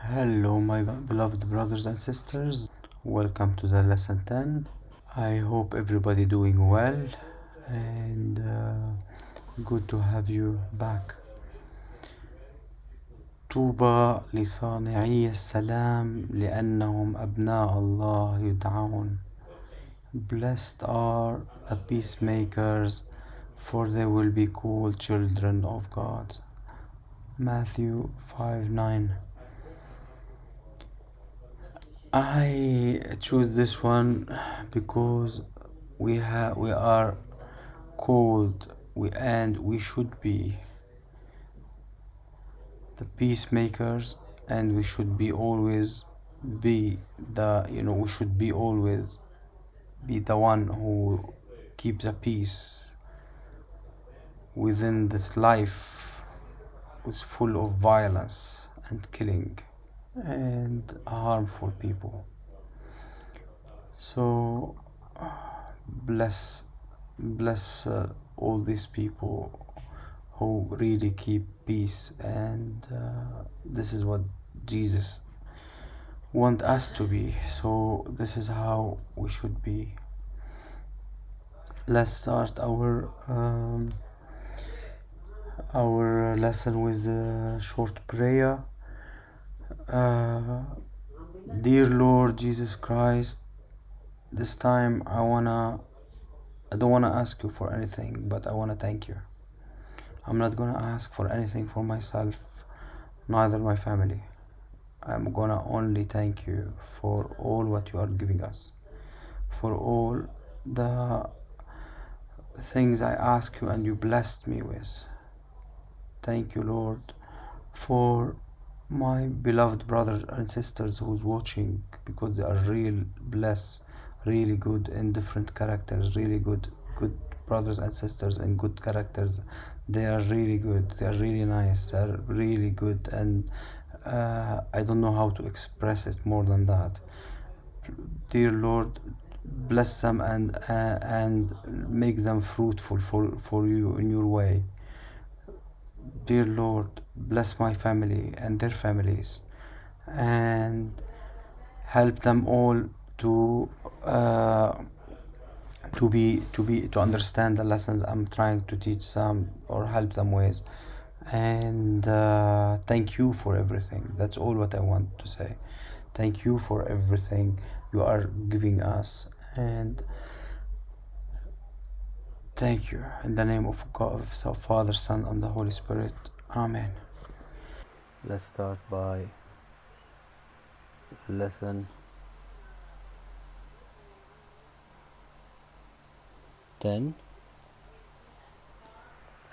Hello, my beloved brothers and sisters. Welcome to the lesson 10. I hope everybody doing well and good to have you back. طوبى لصانعي السلام لانهم ابناء الله يدعون. Blessed are the peacemakers, for they will be called children of God. Matthew 5:9. I choose this one because we are called and we should be the peacemakers, and we should be always be we should be always be the one who keeps a peace within this life which is full of violence and killing and harmful people. So bless all these people who really keep peace, and this is what Jesus want us to be. So this is how we should be. Let's start our lesson with a short prayer. Dear Lord Jesus Christ, this time I don't wanna ask you for anything, but I wanna thank you. I'm not gonna ask for anything for myself, neither my family. I'm gonna only thank you for all what you are giving us, for all the things I ask you and you blessed me with. Thank you, Lord, for my beloved brothers and sisters who's watching, because they are real blessed, really good in different characters, really good brothers and sisters and good characters. They are really good, they are really nice, they are really good, and I don't know how to express it more than that. Dear Lord, bless them and make them fruitful for you in your way. Dear Lord, bless my family and their families, and help them all to understand the lessons I'm trying to teach them or help them with. And thank you for everything. That's all what I want to say. Thank you for everything you are giving us, and thank you in the name of God, of Father, Son, and the Holy Spirit. Amen. Let's start by lesson 10.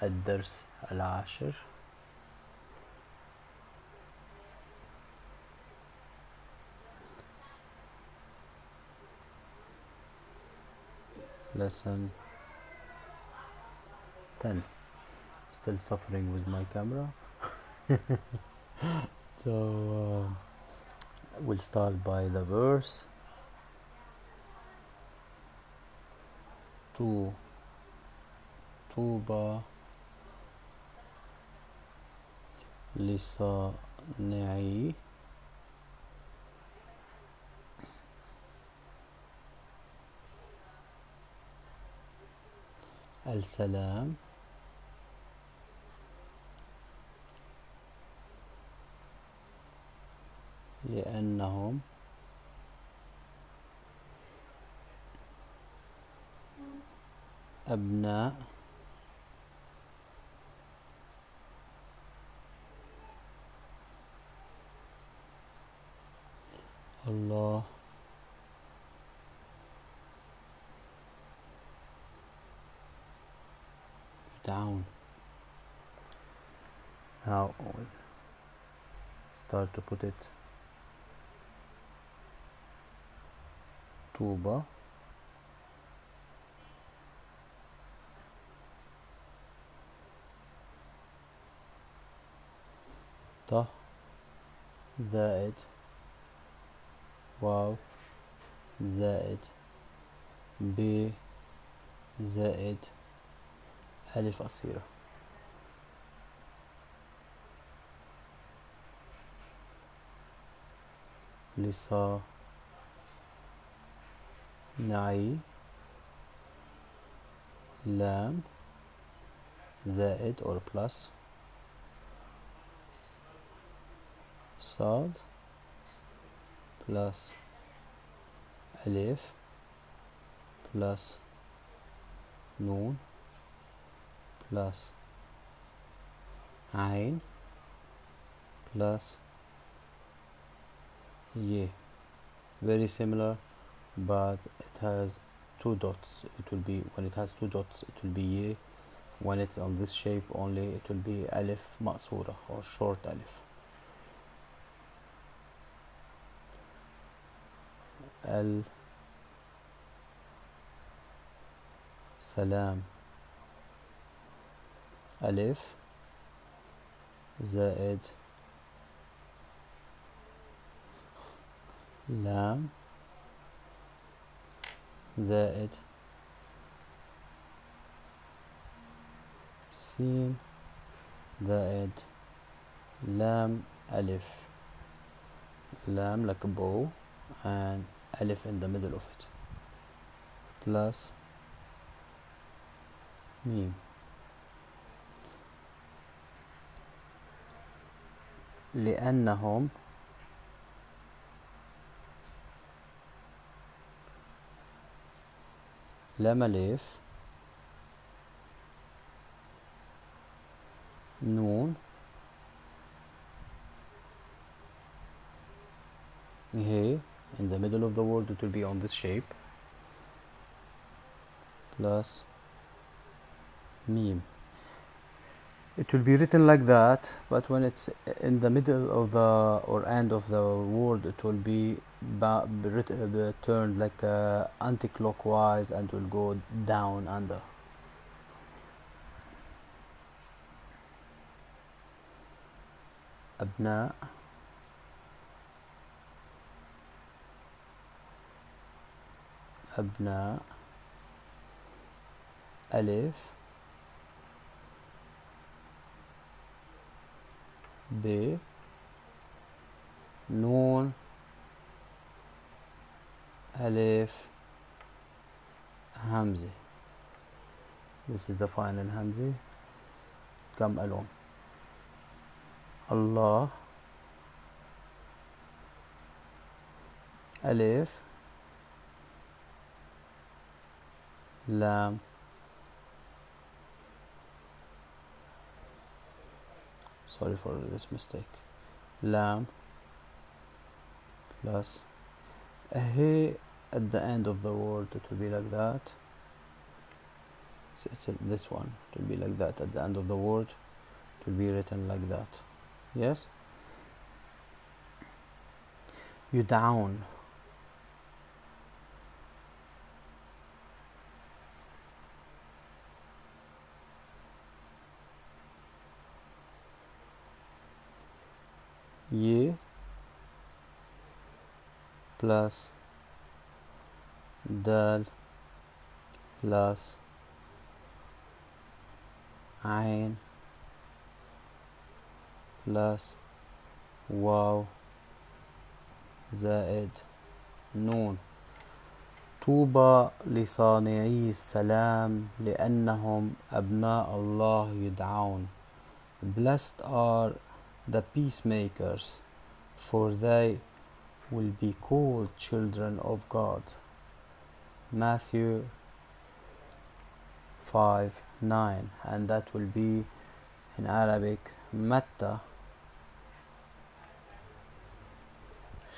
الدرس 10. Lesson 10. Still suffering with my camera. So we'll start by the verse. طوبى لصانعي السلام لانهم ابناء الله يدعون. Now we'll start to put it. طوبى ط زائد واو زائد ب زائد ألف قصيرة. لصانعي لام زائد or plus صاد plus ألف plus نون plus عين plus ي. Very similar, but it has two dots. It will be, when it has two dots, it will be ي. When it's on this shape only, it will be ألف مقصورة or short ألف. السلام ألف زائد لام زائد سين زائد لام ألف. Lam like a bow and ألف in the middle of it plus ميم. لأنهم لام ألف نون here in the middle of the word, it will be on this shape plus meme. It will be written like that, but when it's in the middle of the or end of the word, it will be turned like anti-clockwise and will go down under. ابناء ابناء ألف ب نون ألف همزة. This is the final همزة. come along. الله ألف لام sorry for this mistake. Lam plus here at the end of the word it will be like that. It's this one, it will be like that at the end of the word. It will be written like that. Yes. يدعون ي plus دال plus عين plus واو زائد نون. طوبى لصانعي السلام لانهم ابناء الله يدعون. Blessed are the peacemakers, for they will be called children of God. Matthew 5:9, and that will be in Arabic متى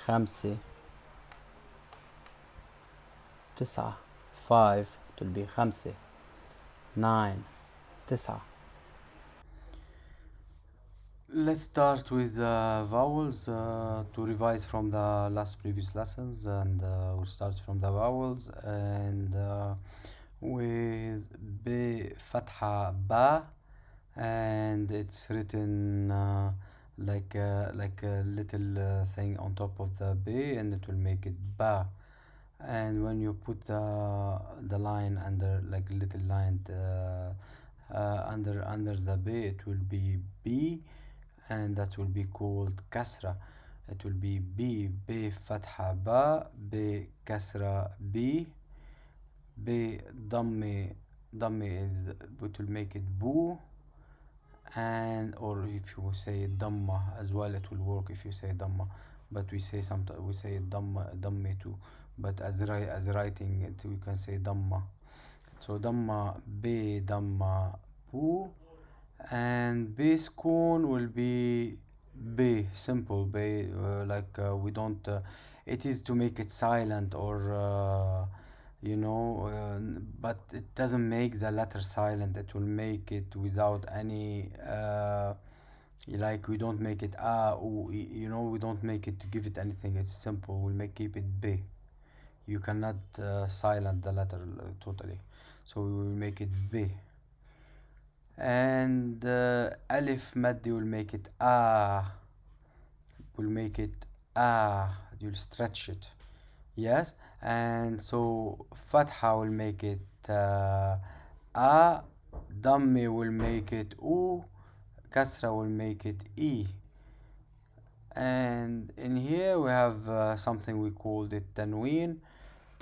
5:9. 5 will be 5 9 9. Let's start with the vowels to revise from the previous lessons, and we'll start from the vowels, and with B fatha ba, and it's written like a little thing on top of the B, and it will make it ba. And when you put the line under, like little line under the B, it will be B, and that will be called kasra. it will be B. B فتحة با. B كسرة B. B ضمي is, it will make it boo. And or if you say dhamma as well, it will work if you say dhamma, but we say sometimes we say dhamma too, but as writing it we can say dhamma. So dhamma B dhamma boo. And B scoon will be B, simple B, we don't it is to make it silent or but it doesn't make the letter silent. It will make it without any we don't make it we don't make it to give it anything. It's simple. We'll keep it B. You cannot silent the letter totally, so we will make it B. And alif maddi will make it we'll make it you'll stretch it. Yes. And so fatha will make it dammi will make it u, kasra will make it e. And in here we have something we called it tanween.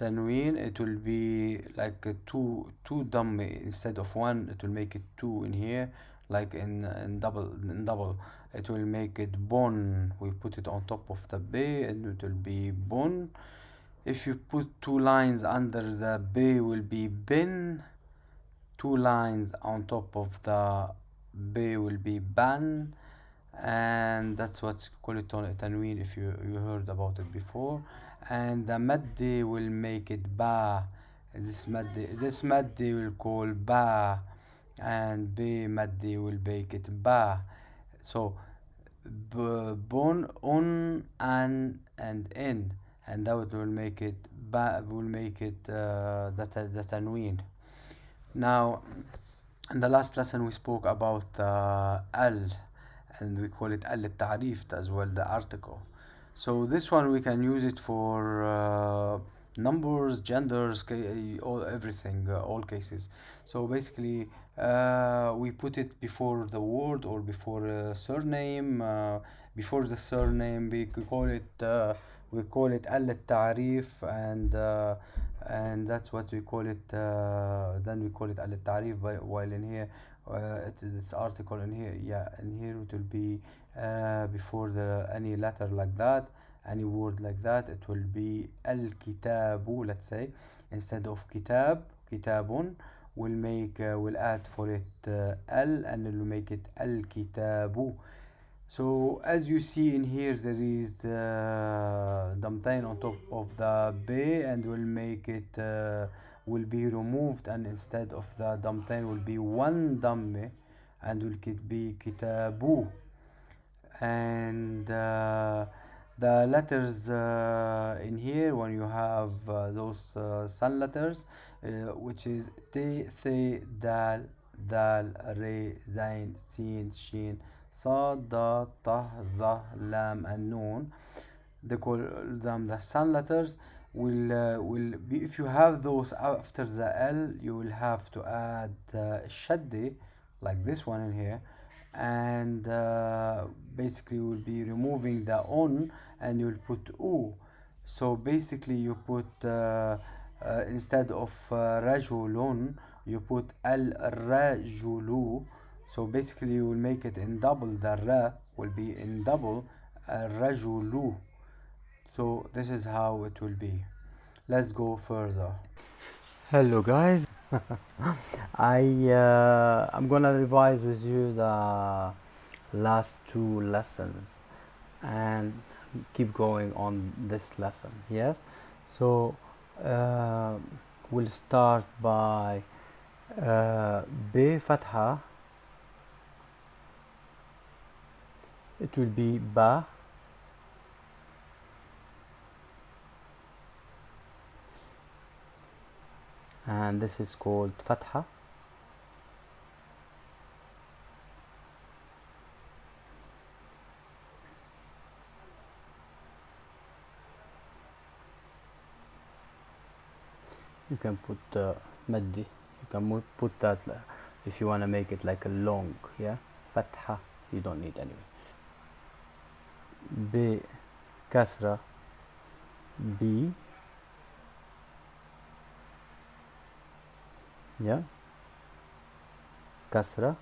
It will be like two dammi instead of one. It will make it two in here, like in double. It will make it bon. We put it on top of the b and it will be bon. If you put two lines under the b will be bin. Two lines on top of the b will be ban. And that's what's called it tanween, if you heard about it before. And the maddi will make it ba. This maddi will call ba, and b maddi will make it ba. So bon, un, an, and in, and that will make it ba, will make it the tanween. Now in the last lesson we spoke about al, and we call it al-ta'rif as well, the article. So this one we can use it for numbers, genders, everything, all cases. So basically we put it before the word or before a surname. Before the surname we call it al-ta'rif, and that's what we call it. Then we call it al-ta'rif, while in here it is this article in here. Yeah, in here it will be before any letter like that, any word like that, it will be al-kitabu, let's say. Instead of kitabun, we'll add for it al, and we'll make it al-kitabu. So as you see in here, there is damtain on top of the b, and we'll make it will be removed, and instead of the damtain will be one damme, and will be kitabu. And the letters in here, when you have those sun letters, which is t, th, dal, re, zain, sin, shin, صاد ضاد طه ظ لام and noon, they call them the sun letters. Will be, if you have those after the L, you will have to add shaddi, like this one in here, and basically will be removing the on, and you'll put u. So basically you put instead of rajulun, you put al rajulu. So basically you will make it in double. The ra will be in double rajulu. So this is how it will be. Let's go further. Hello guys. I'm gonna revise with you the last two lessons and keep going on this lesson. Yes. So we'll start by B fatha. It will be ba. And this is called fatha. You can put maddi. You can put that if you want to make it like a long, yeah. Fatha, you don't need anyway. B كسرة B yeah كسرة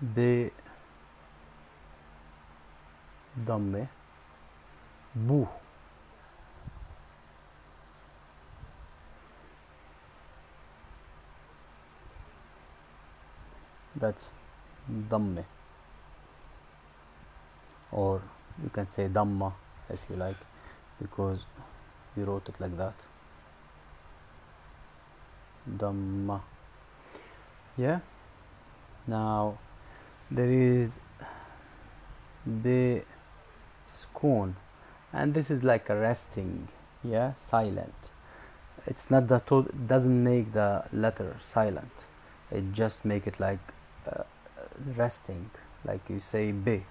ب ضمة بو that's ضمة, or you can say damma if you like, because you wrote it like that. Damma. Yeah. Now there is B skoon, and this is like a resting, yeah, silent. It's not the doesn't make the letter silent. It just make it like resting, like you say B.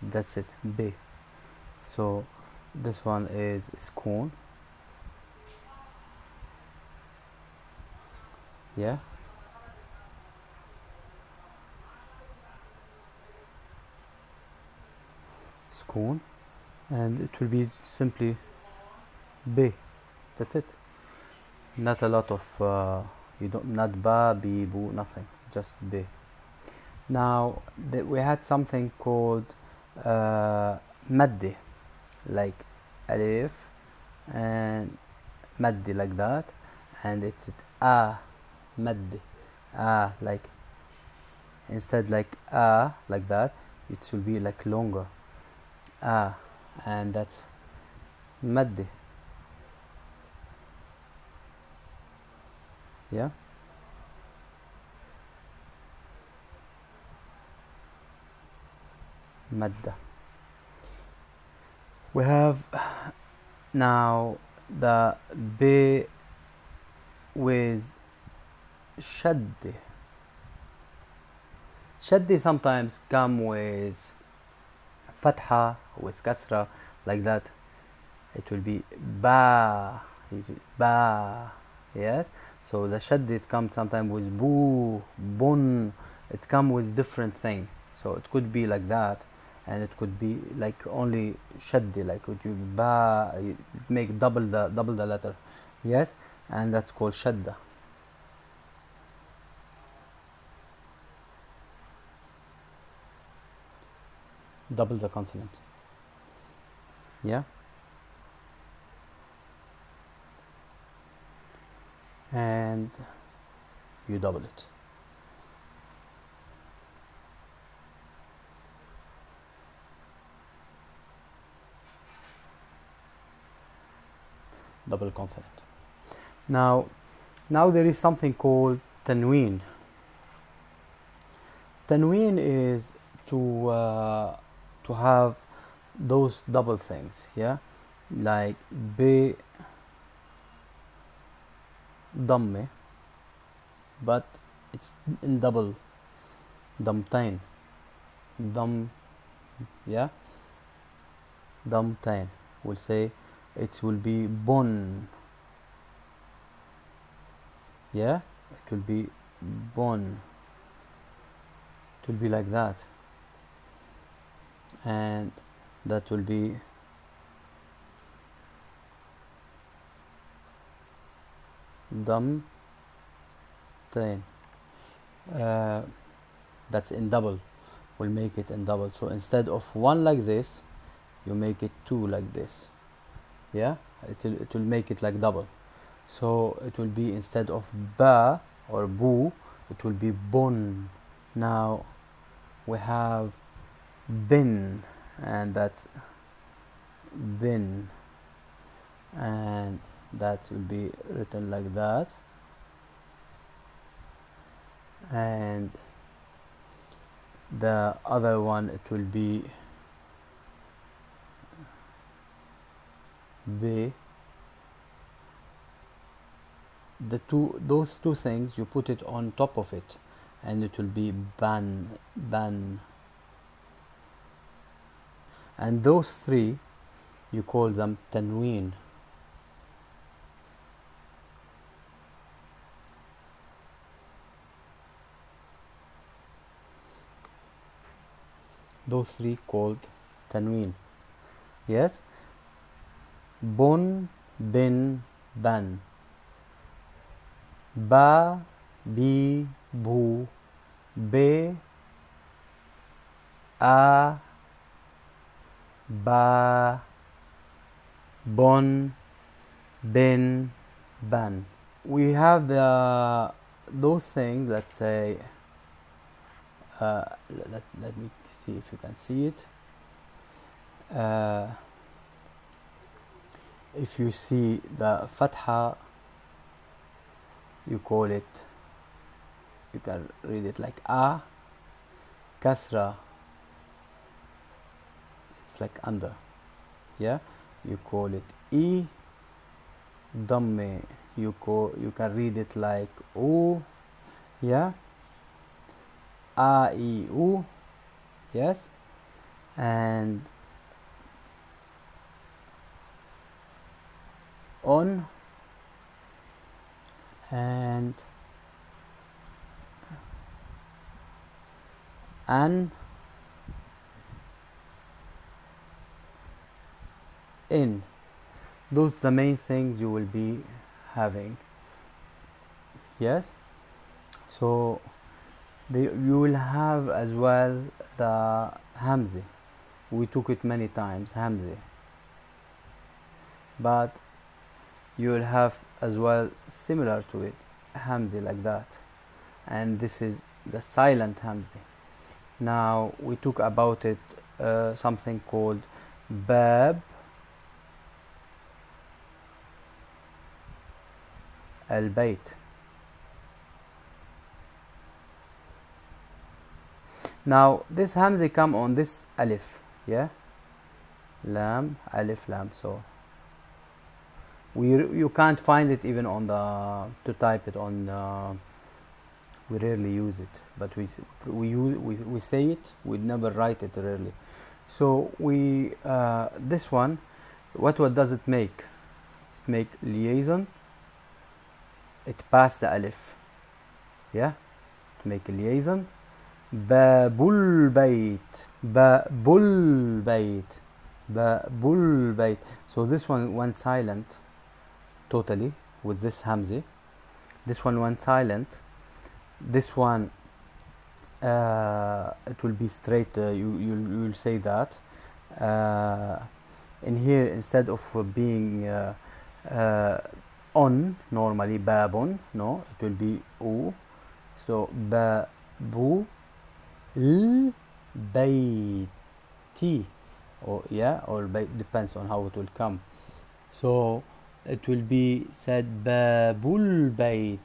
That's it, B. So this one is skoon. Yeah. Skoon, and it will be simply B. That's it. Not a lot of you don't, not ba, bi, bu, nothing, just B. Now we had something called maddi, like alif and maddi, like that, and it's maddi, like instead like like that, it will be like longer, and that's maddi. Yeah. Madda. We have now the B with shaddi. Shaddi sometimes come with fatha, with kasra, like that. It will be ba, ba, yes. So the shaddi, it comes sometimes with boo, bun. It comes with different thing. So it could be like that, and it could be like only shaddi, like would you ba, you make double the letter, yes, and that's called shadda. Double the consonant. Yeah. And you double it. Double consonant. Now there is something called tanween. Tanween is to have those double things, yeah, like B damme, but it's in double, damtain, dam, yeah, damtain. We'll say it will be bon, yeah, it will be bon, it will be like that, and that will be dam tain. That's in double. We'll make it in double. So instead of one like this, you make it two like this. Yeah, it will make it like double. So it will be, instead of ba or bu, it will be bon. Now we have bin, and that's bin, and that will be written like that, and the other one, it will be B. Those two things, you put it on top of it, and it will be ban. And those three, you call them tanween. those three called tanween. Yes, bun, bin, ban, ba, bi, bu, be, a, ba, bon, bin, ban. We have those things. Let's say, let me see if you can see it. If you see the fatha, you call it, you can read it like a. Kasra, it's like under, yeah, you call it e. Damme, you can read it like u, yeah, a, e, u, yes, and on, and an, in. Those are the main things you will be having. Yes, so you will have as well the hamza. We took it many times, hamza, but you will have as well similar to it, hamza, like that, and this is the silent hamza. Now we took about it something called bab al-bayt. Now this hamza come on this alif, yeah, lam, alif, lam. So you can't find it even on the, to type it on, we rarely use it, but we say it, we never write it rarely. So we this one, what does it make? It make liaison, it pass the alif, yeah, to make a liaison. Babul bayt, babul bayt, babul bayt. So this one went silent totally with this hamza. This one went silent. This one it will be straight. You'll say that in here, instead of being on normally babon, no, it will be u. So babu l bayti, or yeah, or depends on how it will come. So it will be said babul bayt.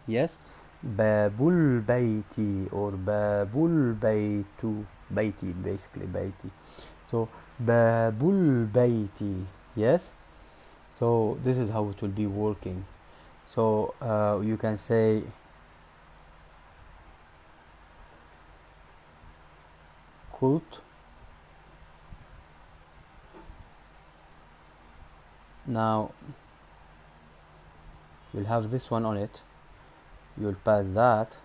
Yes, babul bayti or babul baytu, bayti, basically bayti. So babul bayti, yes. So this is how it will be working. So you can say kult. Now you'll have this one on it, you'll pass that.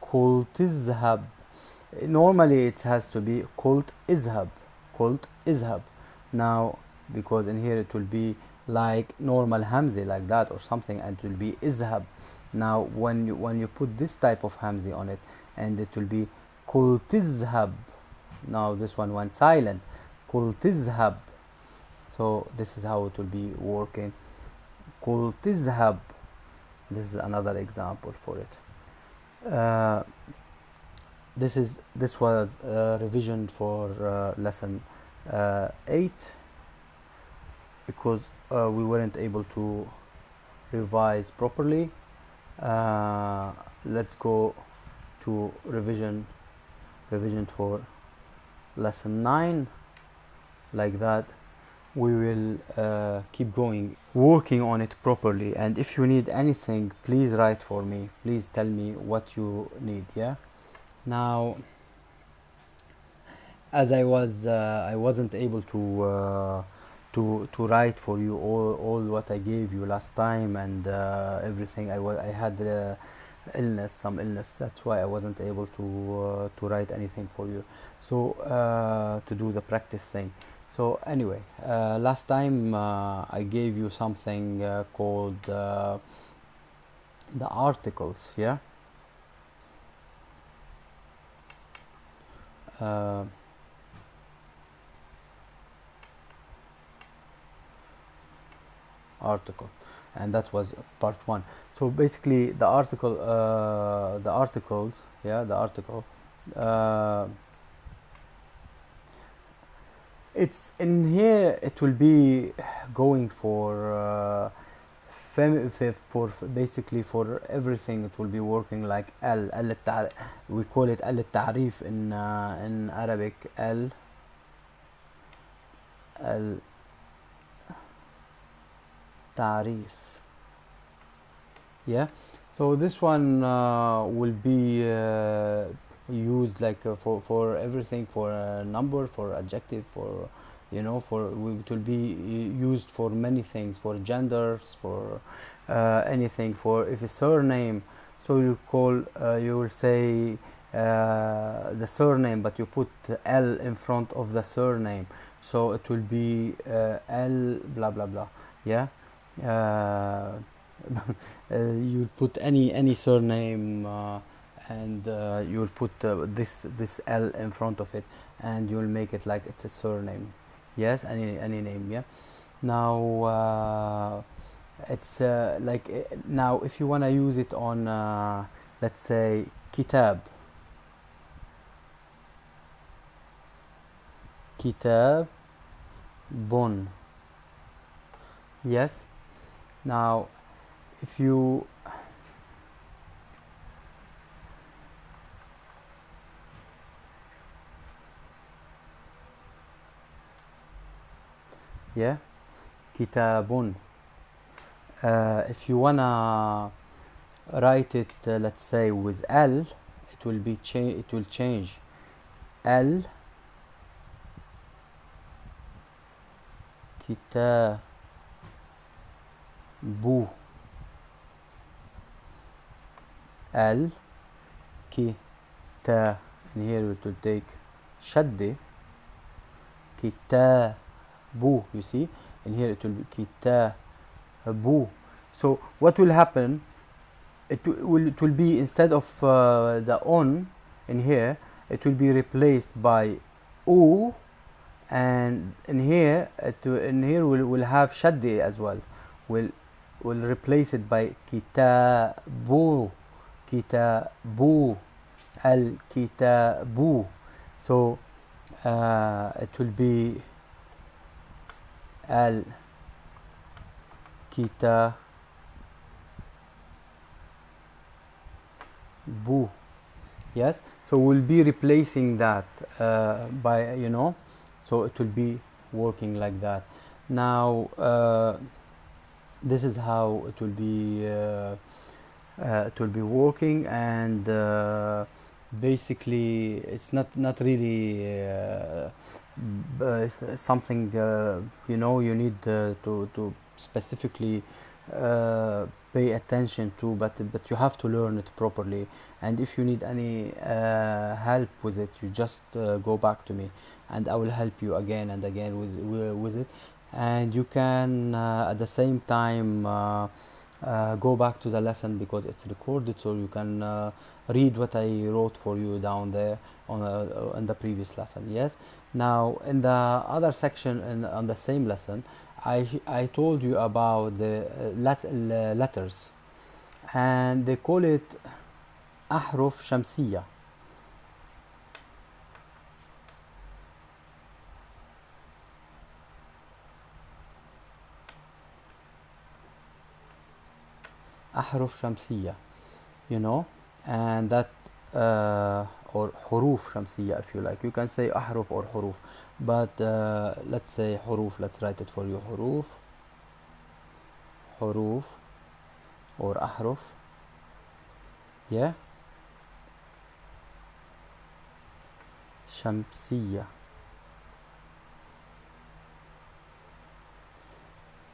Kult izhab. Normally it has to be kult izhab, kult izhab. Now because in here it will be like normal hamza like that or something, and it will be izhab. Now when you put this type of hamza on it, and it will be kult izhab. Now this one went silent, kult izhab. So this is how it will be working. Kult izhab. This is another example for it. This was a revision for lesson 8, because we weren't able to revise properly. Let's go to revision for lesson 9. Like that, we will keep going, working on it properly. And if you need anything, please write for me. Please tell me what you need. Yeah. Now, as I wasn't able to write for you all what I gave you last time, and everything. I had some illness. That's why I wasn't able to write anything for you. So to do the practice thing. So anyway, last time I gave you something called the articles. Yeah. Uh, article, and that was part one. So basically the articles, yeah, the article, uh, it's in here, it will be going for for basically for everything. It will be working like we call it التعريف in Arabic. التعريف. Yeah, so this one will be used like for everything, for a number, for adjective, for for it will be used for many things, for genders, for anything. For if a surname, so you will say the surname, but you put L in front of the surname, so it will be L blah blah blah. Yeah. You put any surname, and you'll put this L in front of it, and you'll make it like it's a surname. Yes, any name. Yeah. Now it's like now if you want to use it on let's say kitab. Bon. Yes. Now if you yeah, kitabun. If you wanna write it let's say with L, it will be it will change L kitabu. L kita, and here it will take shaddi kitabu, you see, and here it will be kitabu. So what will happen, it will be instead of the on in here, it will be replaced by u, and in here we'll have shaddi as well. We'll replace it by kitabu, al kitabu. So it will be al kitabu. Yes, so we'll be replacing that by so it will be working like that. Now this is how it will be working, and basically it's not really something you need to specifically pay attention to, but you have to learn it properly. And if you need any help with it, you just go back to me, and I will help you again and again with it. And you can at the same time go back to the lesson because it's recorded, so you can read what I wrote for you down there on the previous lesson. Yes. Now in the other section on the same lesson, I told you about the letters, and they call it أحرف شمسية. أحرف شمسية, and that or حروف شمسية if you like. You can say أحرف or حروف, but let's say حروف. Let's write it for you. حروف or أحرف. Yeah. شمسية.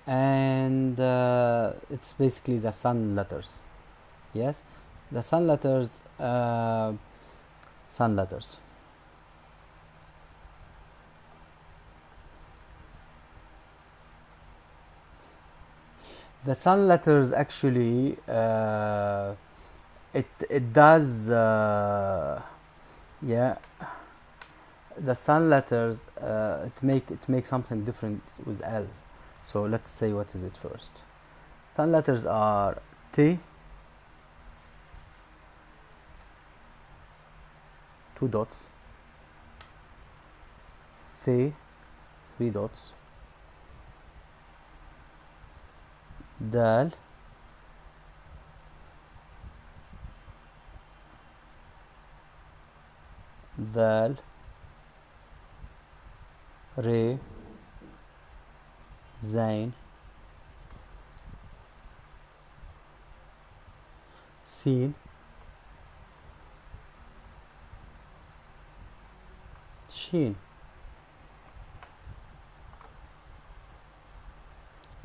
And it's basically the sun letters. Yes. The sun letters, sun letters. The sun letters actually, it does, yeah. The sun letters, it makes something different with L. So let's say what is it first. Sun letters are T, 2 dots, Th, 3 dots, Dal, Dal, Re, Zain, Sin, Shin,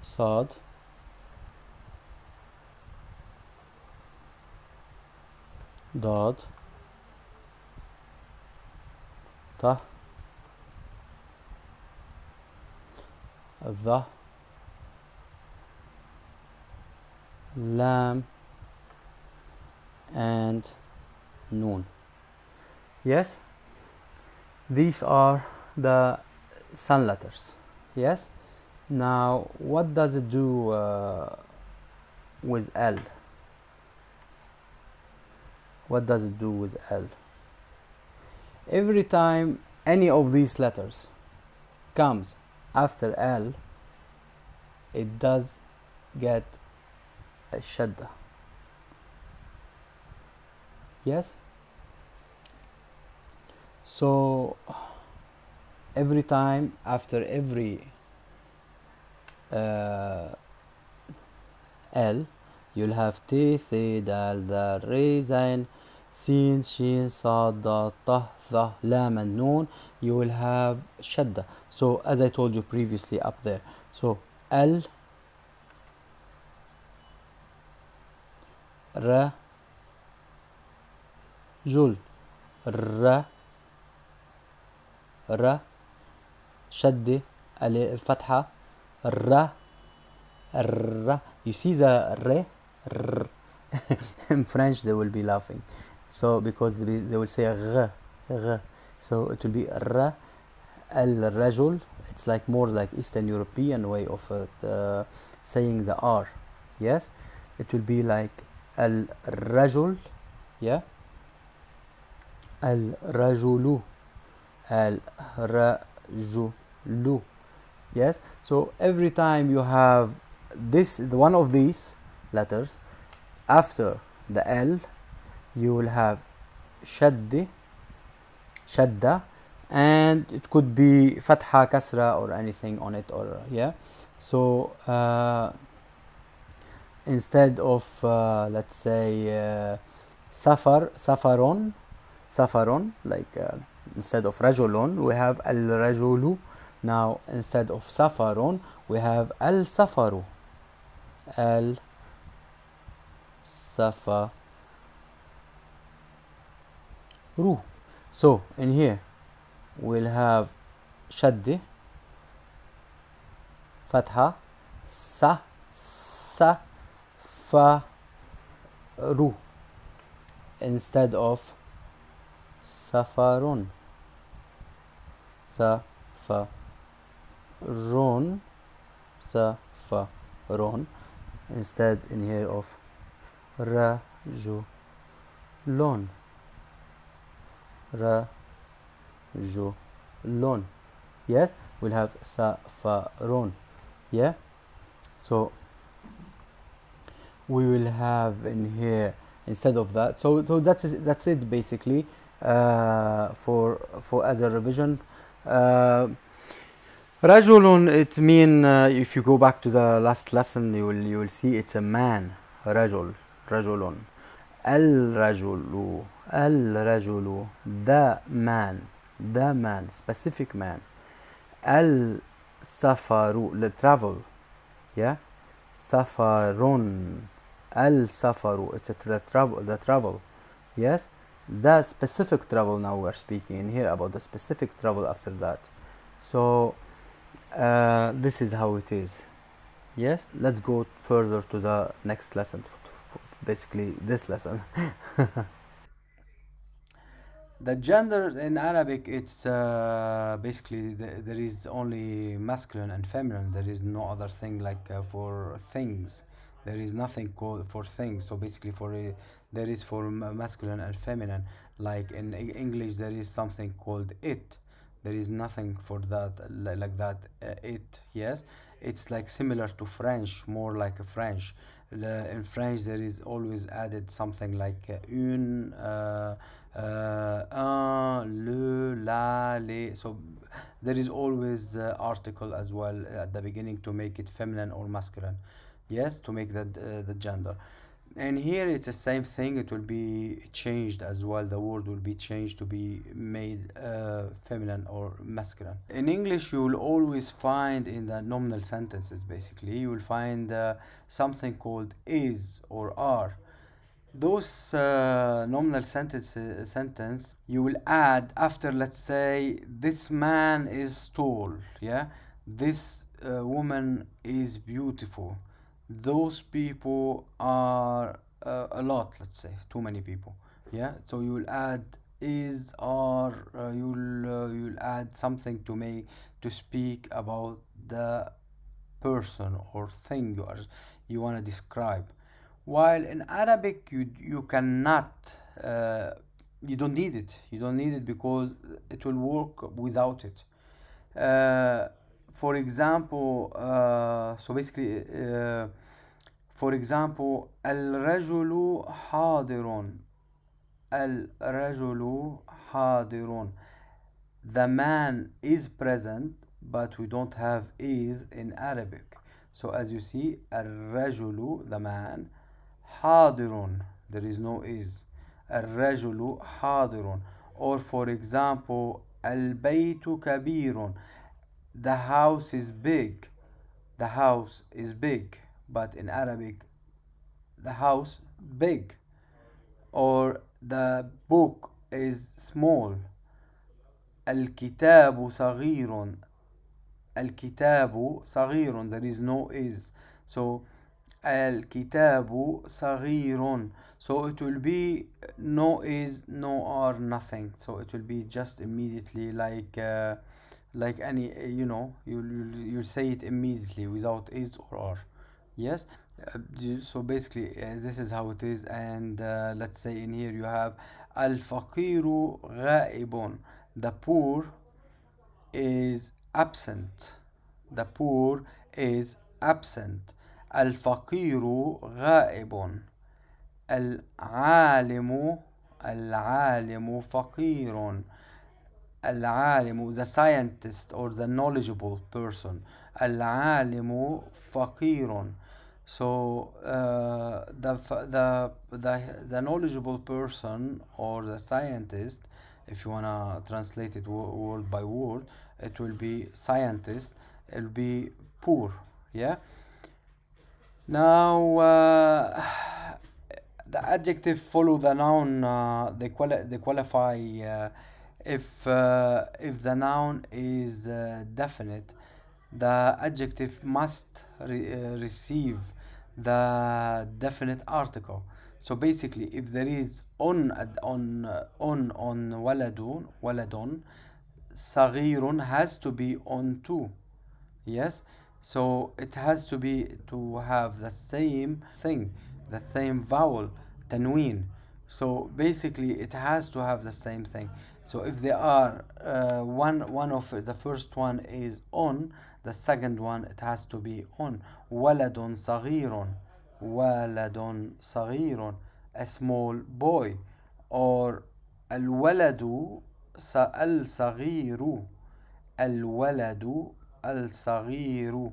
Sad, Dad, Ta, Dha, Lam, and Noon. Yes, these are the sun letters. Yes. Now, what does it do with L? What does it do with L? Every time any of these letters comes after L, it does get a shadda. Yes? So every time after every L, you'll have T, Th, Dal, Dal, Re, Zain, Sin, Shin, Sad, Da, Ta, Tha, Lam, and Noon. You will have Shadda. So as I told you previously up there. So L, Ra, Jul, Ra, Ra, Shaddi, Fatha, Ra, Ra. You see the Re? R. In French they will be laughing. So because they will say R, R. So it will be Ra, Al-Rajul. It's like more like Eastern European way of saying the R. Yes? It will be like Al-Rajul. Yeah? Al-Rajulu. Al-Rajulu. Yes? So every time you have this, one of these letters after the L, you will have shadda, and it could be fatha, kasra, or anything on it, or yeah. So instead of let's say safaron, like instead of rajulun, we have al rajulu. Now instead of safaron, we have al safaru, al safaru. So in here we'll have shaddi, fatha, sa, fa, ru, instead of safarun, safarun, safarun, instead in here of rajulun, rajulun. Yes, we'll have safarun. Yeah, so we will have in here instead of that. So that's it basically for as a revision. Rajulun, it mean if you go back to the last lesson, you will see it's a man. Rajulun. Al-rajulu, the man, specific man. Al-safaru, the travel, yeah. Safarun, السفر, it's the travel. Yes, the specific travel. Now we're speaking in here about the specific travel after that. So this is how it is. Yes, let's go further to the next lesson, basically this lesson. The gender in Arabic, it's basically there is only masculine and feminine. There is no other thing like for things. There is nothing called for things. So basically, there is for masculine and feminine. Like in English, there is something called it. There is nothing for that like that. It, yes, it's like similar to French, more like a French. In French, there is always added something like une. Un, le, la, les. So there is always article as well at the beginning to make it feminine or masculine. Yes, to make that the gender. And here it's the same thing. It will be changed as well. The word will be changed to be made feminine or masculine. In English, you will always find in the nominal sentences, basically, you will find something called is or are. Those nominal sentence you will add after, let's say, this man is tall, yeah, this woman is beautiful, those people are a lot, let's say too many people, yeah. So you will add is or you'll add something to make to speak about the person or thing you want to describe. While in Arabic, you cannot, you don't need it. You don't need it because it will work without it. For example, so basically, for example, الرجل حاضر. الرجل حاضر. The man is present, but we don't have is in Arabic. So as you see, الرجل, the man, حاضر, there is no is. الرجل حاضر. Or for example, البيت كبير, the house is big. The house is big, but in Arabic, the house big. Or the book is small. الكتاب صغير. الكتاب صغير, there is no is. So الكتاب صغير. So it will be no is, no are, nothing. So it will be just immediately like any, you say it immediately without is or are. Yes. So basically, this is how it is. And let's say in here you have الفقير غائب. The poor is absent. The poor is absent. الفقير غائب. العالم. العالم فقير. العالم, the scientist or the knowledgeable person. العالم فقير. So the knowledgeable person or the scientist, if you wanna translate it word by word, it will be scientist. It will be poor. Yeah. Now the adjective follow the noun. They qualify if the noun is definite. The adjective must receive the definite article. So basically, if there is on waladun, صغير has to be on too. Yes. So it has to have the same thing, the same vowel, tanween. So basically, it has to have the same thing. So if they are one of the first one is on, the second one it has to be on. ولد صغير. ولد صغير, a small boy. Or الولد الصغير. الولد الصغير,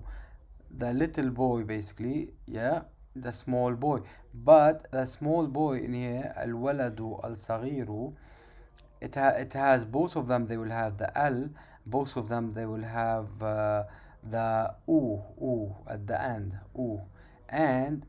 the little boy, basically, yeah, the small boy. But the small boy in here, الولد الصغير, it has both of them, they will have the al, both of them they will have the u at the end, u. And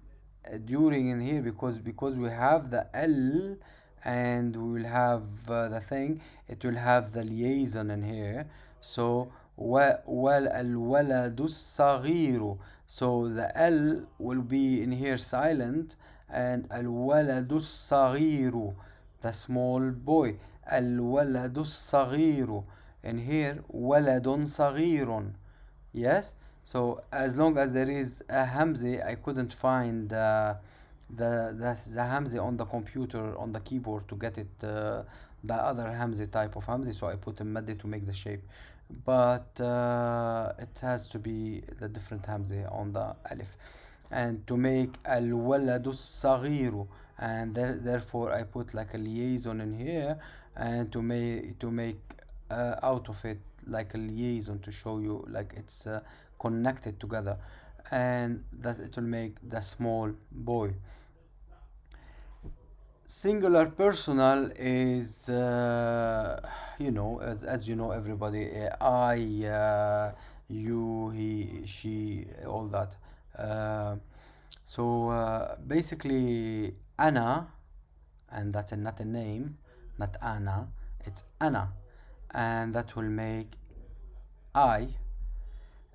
during in here, because we have the L and we will have the thing, it will have the liaison in here. So والولد الصغير, so the L will be in here silent, and الولد الصغير, the small boy. الولد الصغير, in here ولد صغير. Yes, so as long as there is a hamza, I couldn't find the hamza on the computer, on the keyboard, to get it the other hamza type of hamza, so I put a madde to make the shape. But it has to be the different hamza on the alif. And to make al-waladu saghiru, and therefore I put like a liaison in here, and to make out of it like a liaison, to show you like it's connected together, and that it will make the small boy. Singular personal is you know, as you know, everybody, I, you, he, she, all that. So basically ana, and that's not a name, not ana, it's ana, and that will make I.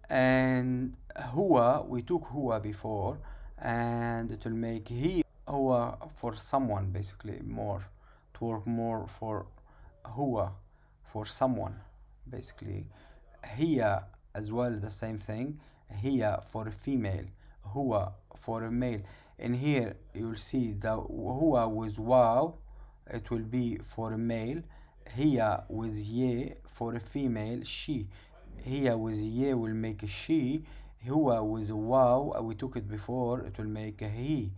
And huwa, we took huwa before, and it will make he. Huwa for someone, basically, more, to work more for huwa, for someone, basically. Hiya as well, the same thing. Hiya for a female, huwa for a male. In here you'll see the huwa with wow, it will be for a male. Hiya with ye for a female, she. Hiya with ye will make a she. Huwa with wow, we took it before, it will make a he.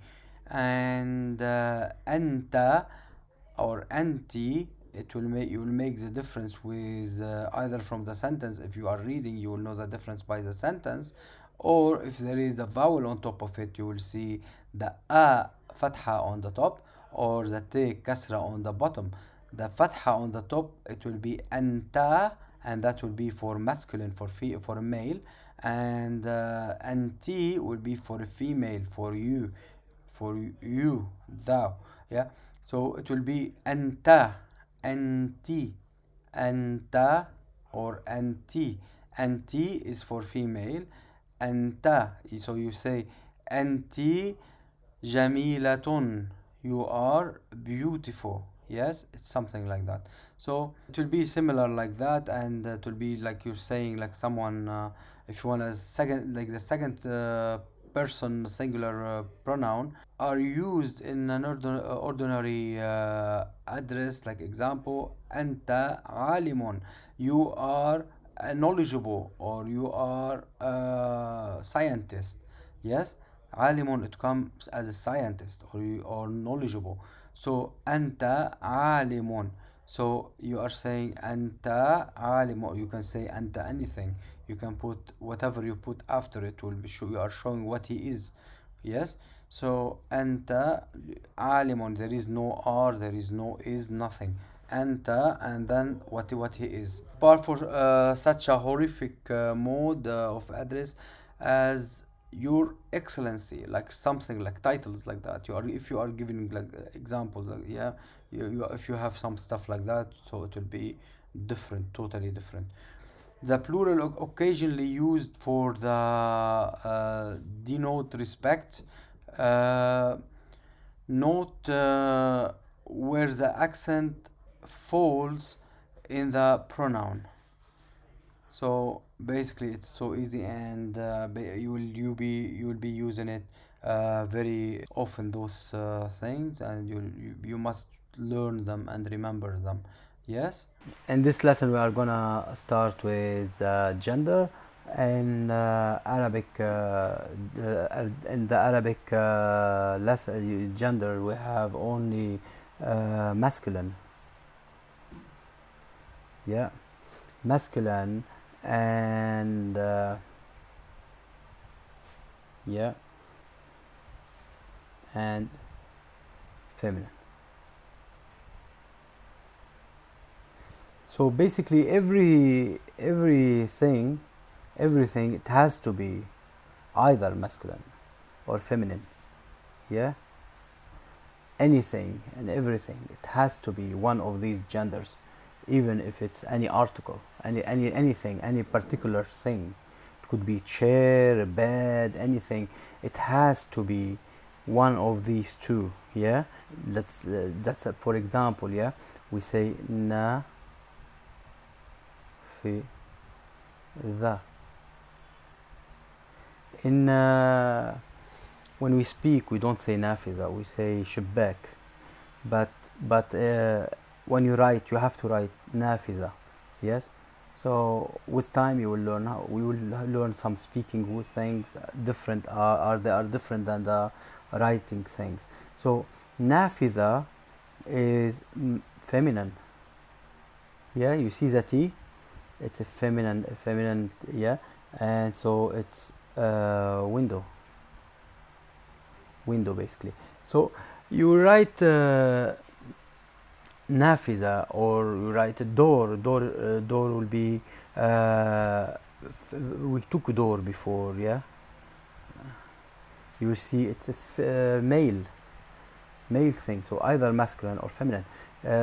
And anta or anti, it will make, you will make the difference with either from the sentence. If you are reading, you will know the difference by the sentence, or if there is a vowel on top of it, you will see the a fatha on the top, or the t kasra on the bottom. The fatha on the top, it will be anta, and that will be for masculine, for a male, and anti will be for a female, for you, thou. Yeah, so it will be anta, anti, anta, or anti. Anti is for female, anta, so you say anti jamilatun, you are beautiful. Yes, it's something like that. So it will be similar like that, and it will be like you're saying like someone, if you want a second, like the second person singular pronoun are used in an ordinary address, like example, anta alimun, you are knowledgeable, or you are a scientist. Yes, alimun, it comes as a scientist, or you are knowledgeable. So anta alimun, so you are saying anta alimun, you can say anta anything, you can put whatever you put after it, will be you are showing what he is. Yes, so anta alimun, there is no r, there is no is, nothing. Anta, and then what he is. Apart for such a horrific mode of address as your excellency, like something like titles like that, you are, if you are giving like examples, like, yeah, you if you have some stuff like that, so it will be different, totally different. The plural occasionally used for the denote respect, note where the accent falls in the pronoun. So basically it's so easy, and you will be using it very often, those things, and you must learn them and remember them. Yes, In this lesson, we are gonna start with gender. In Arabic, in the Arabic lesson, gender, we have only masculine. Yeah, masculine, and yeah, and feminine. So basically, everything, it has to be either masculine or feminine. yeah, anything and everything, it has to be one of these genders, even if it's any article, anything, any particular thing. It could be chair, a bed, anything. It has to be one of these two. Yeah, that's for example. Yeah, we say na fi the. In when we speak, we don't say nafiza, we say شباك. But when you write, you have to write nafiza. Yes. So with time, you will learn how we will learn some speaking with things different they are different than the writing things. So nafiza is feminine. Yeah, you see the T, it's a feminine. Yeah, and so it's window basically. So you write nafiza, or you write a door. Door will be we took door before. Yeah, you will see it's a male thing, so either masculine or feminine.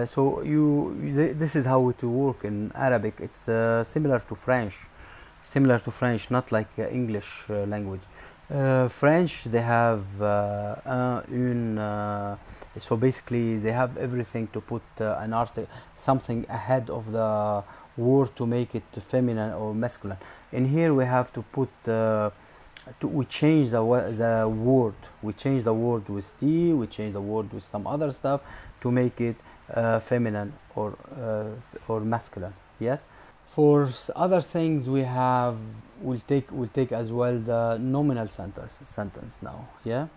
So this is how it will work in Arabic. It's similar to French, not like English language. French, they have so basically they have everything to put an article, something ahead of the word to make it feminine or masculine. In here we have to put we change the word. We change the word with T, we change the word with some other stuff to make it feminine or masculine. Yes. For other things, we'll take as well the nominal sentence now. Yeah.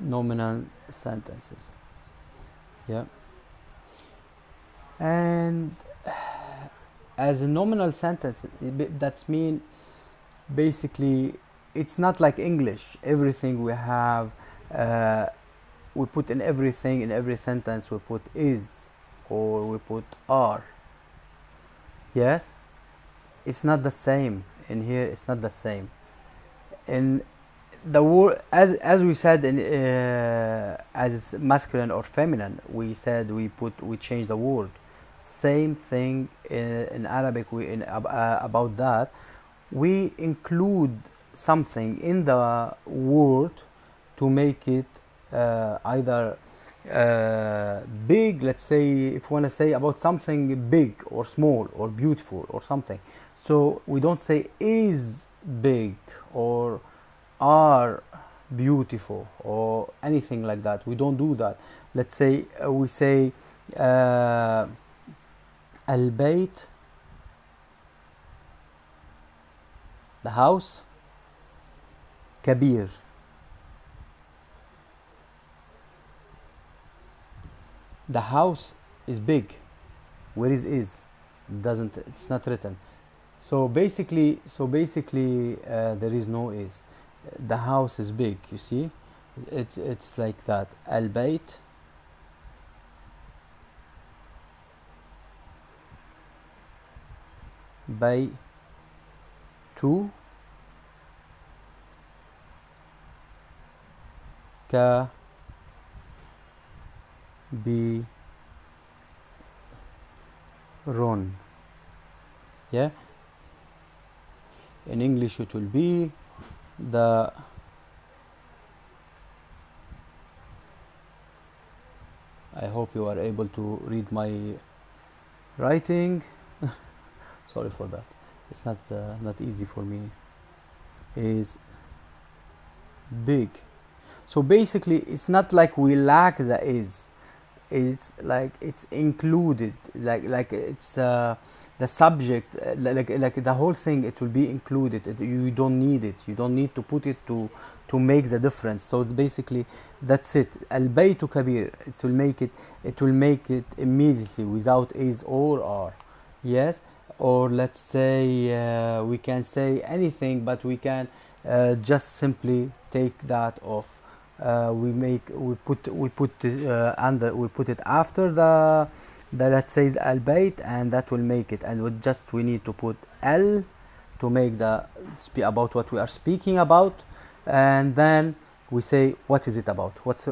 Nominal sentences. Yeah. And as a nominal sentence, that's mean basically it's not like English. Everything we have, we put in everything, in every sentence we put is, or we put are. Yes, it's not the same in here. It's not the same. In the word, as we said, in as it's masculine or feminine, we said we change the word. Same thing in Arabic. About that, we include something in the word to make it either big. Let's say if we want to say about something big or small or beautiful or something, so we don't say is big or are beautiful or anything like that. We don't do that. Let's say we say البيت, the house, كبير. The house is big. Where is? It's not written. So basically there is no is. The house is big. You see, it's like that. البيت by 2 ka be run. Yeah, in English it will be the I hope you are able to read my writing. Sorry for that. It's not easy for me. Is big. So basically, it's not like we lack the is. It's like it's included. Like it's the subject. Like the whole thing. It will be included. You don't need it. You don't need to put it to make the difference. So it's basically that's it. Al-baytu kabir. It will make it immediately without is or are. Yes. Or let's say we can say anything, but we can just simply take that off. we put it after the let's say the البيت, and that will make it, and we need to put ال to make the about what we are speaking about, and then we say what is it about, what's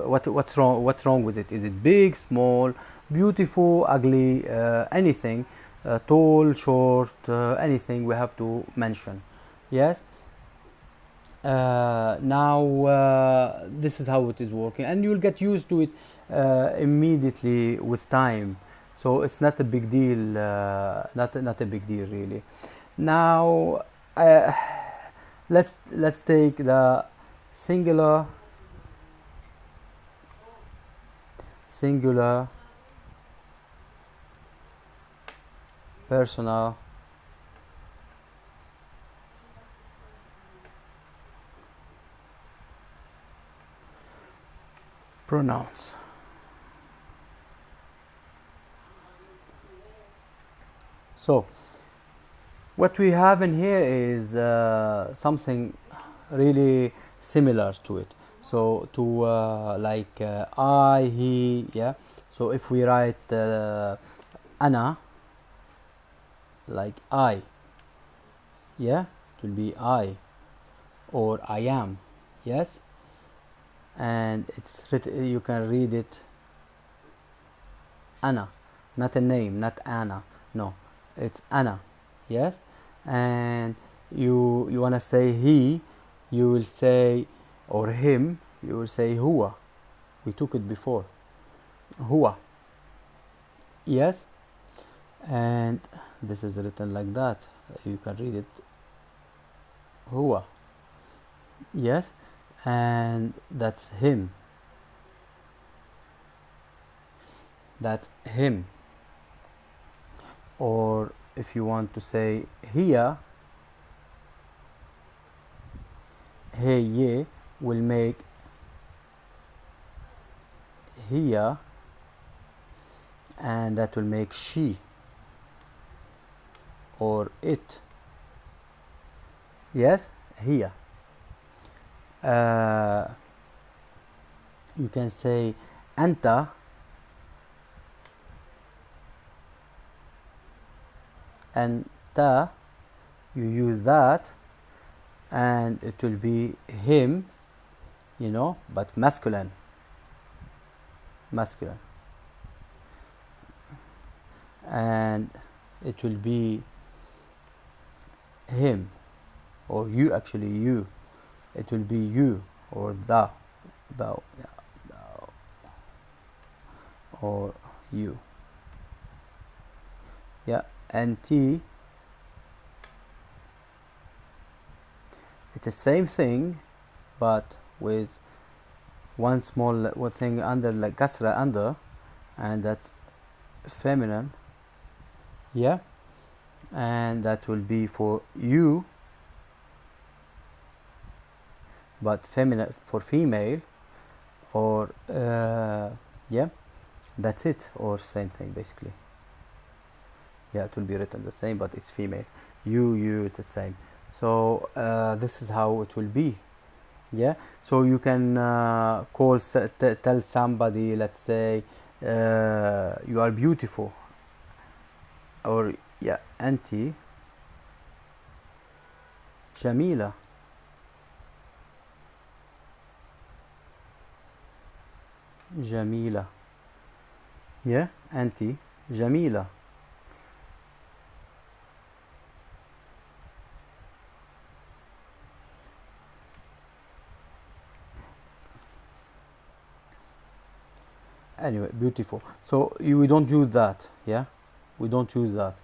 wrong with it, is it big, small, beautiful, ugly, anything, tall, short, anything we have to mention. Yes. Now this is how it is working, and you'll get used to it immediately with time, so it's not a big deal, not a big deal really. Now let's take the singular personal pronouns. So what we have in here is something really similar to it. So to like I, he, yeah. So if we write أنا like I, yeah, it will be I, or I am, yes. And it's written, you can read it أنا, not a name, not Anna, no, it's أنا, yes. And you wanna say he, you will say, or him, you will say هو. We took it before, هو, yes. And this is written like that, you can read it هو, yes. And that's him, or if you want to say here, هي will make here, and that will make she or it, yes, here. You can say أنت, أنت, you use that, and it will be him, you know, but masculine, and it will be him, or you, actually you, it will be you, or thou, yeah, thou, or you, yeah. And T, it's the same thing, but with one small thing under, like kasra under, and that's feminine, yeah. And that will be for you, but feminine for female, or yeah, that's it, or same thing basically. Yeah, it will be written the same, but it's female. You, it's the same. So this is how it will be, yeah. So you can tell somebody, let's say you are beautiful, or yeah, أنتِ جميلة, yeah, أنتِ جميلة. Anyway, beautiful. So we don't use that, yeah, we don't use that.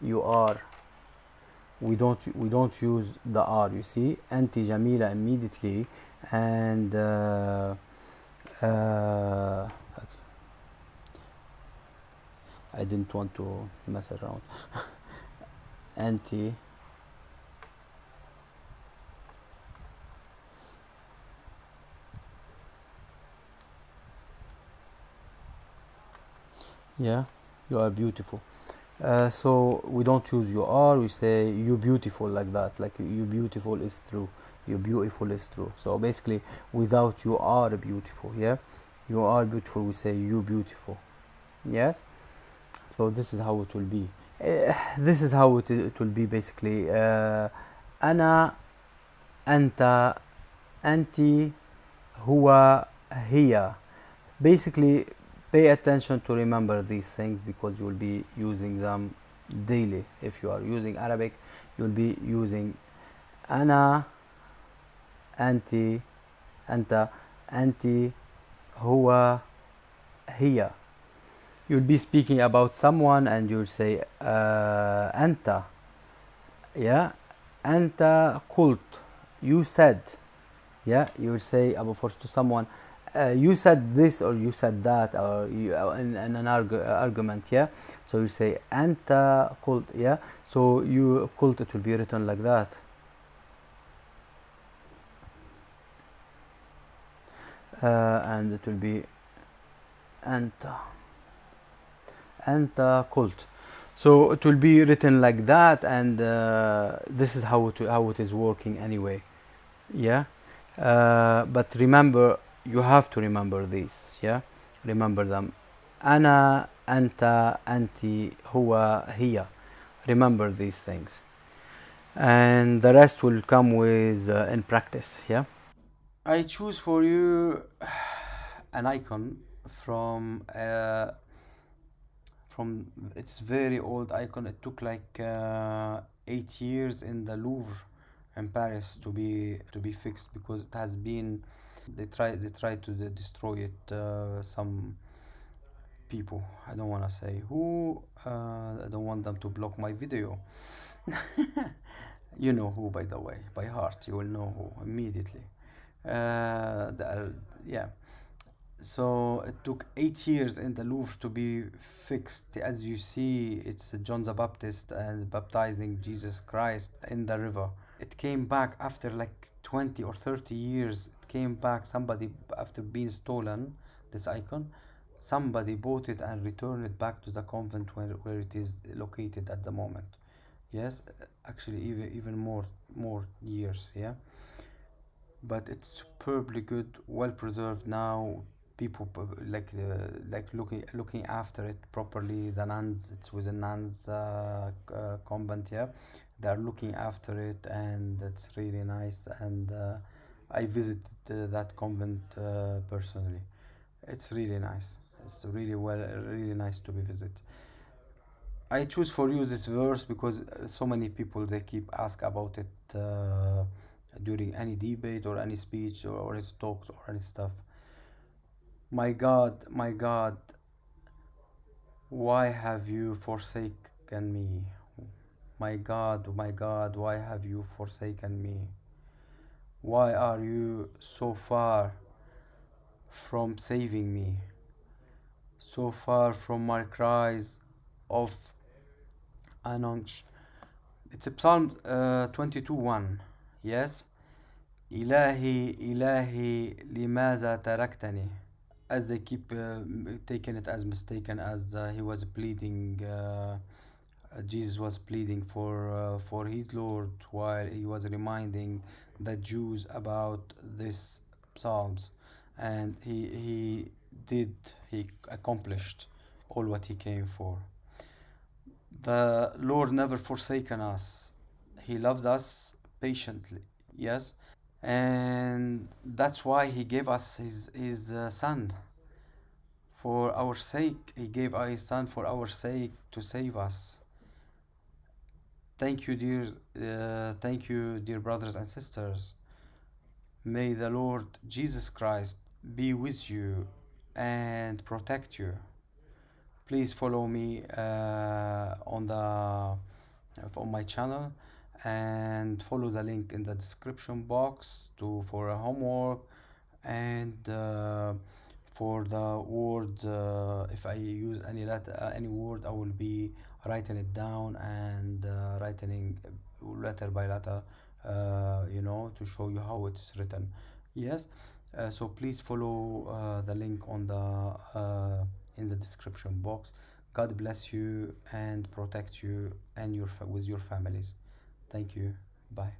You are, we don't use the R, you see. أنتِ جميلة immediately, and I didn't want to mess around. أنتِ yeah, you are beautiful. So we don't use you are, we say you beautiful, like that, like you beautiful is true, you beautiful is true. So basically, without you are beautiful. Yeah, you are beautiful. We say you beautiful. Yes. So this is how it will be. This is how it will be basically. أنا أنت أنتِ هو هي. Basically, pay attention to remember these things because you will be using them daily. If you are using Arabic, you will be using أنا أنتِ أنت أنتِ هو هي. You'll be speaking about someone and you'll say أنت. Yeah, أنت قلت. You said. Yeah, you will say to someone, you said this or you said that, or you, in an argument. Yeah, so you say أنت قلت. Yeah, so you قلت, it will be written like that. And it will be أنت قلت. So it will be written like that, and this is how it is working anyway. Yeah. But remember, you have to remember these. Yeah, remember them. أنا أنت أنتِ هو هي. Remember these things, and the rest will come with in practice. Yeah. I choose for you an icon from it's very old icon. It took like 8 years in the Louvre in Paris to be fixed because it has been they tried to destroy it. Some people, I don't want to say who, I don't want them to block my video. You know who, by the way, by heart. You will know who immediately. Yeah. So it took 8 years in the Louvre to be fixed. As you see, it's John the Baptist and baptizing Jesus Christ in the river. It came back after like 20 or 30 years. It came back. Somebody, after being stolen, this icon, somebody bought it and returned it back to the convent where it is located at the moment. Yes, actually even more years. Yeah, but it's superbly good, well preserved now. People like looking after it properly. The nuns, it's with a nuns convent. Yeah, they're looking after it, and it's really nice. And I visited that convent personally. It's really nice. It's really nice to be visited. I choose for you this verse because so many people they keep ask about it during any debate or any speech or any talks or any stuff. My God, why have you forsaken me? My God, why have you forsaken me? Why are you so far from saving me? So far from my cries of anguish. It's a Psalm 22:1. Yes. إلهي إلهي لماذا تركتني. As they keep taking it as mistaken as he was pleading, Jesus was pleading for his Lord while he was reminding the Jews about this Psalms, and he accomplished all what he came for. The Lord never forsaken us. He loves us patiently. Yes, and that's why he gave us his son for our sake. He gave his son for our sake to save us. Thank you, dear brothers and sisters. May the Lord Jesus Christ be with you and protect you. Please follow me on my channel, and follow the link in the description box for a homework, and for the words. If I use any word, I will be writing it down and writing letter by letter, to show you how it's written. Yes. So please follow the link on the in the description box. God bless you and protect you and with your families. Thank you. Bye.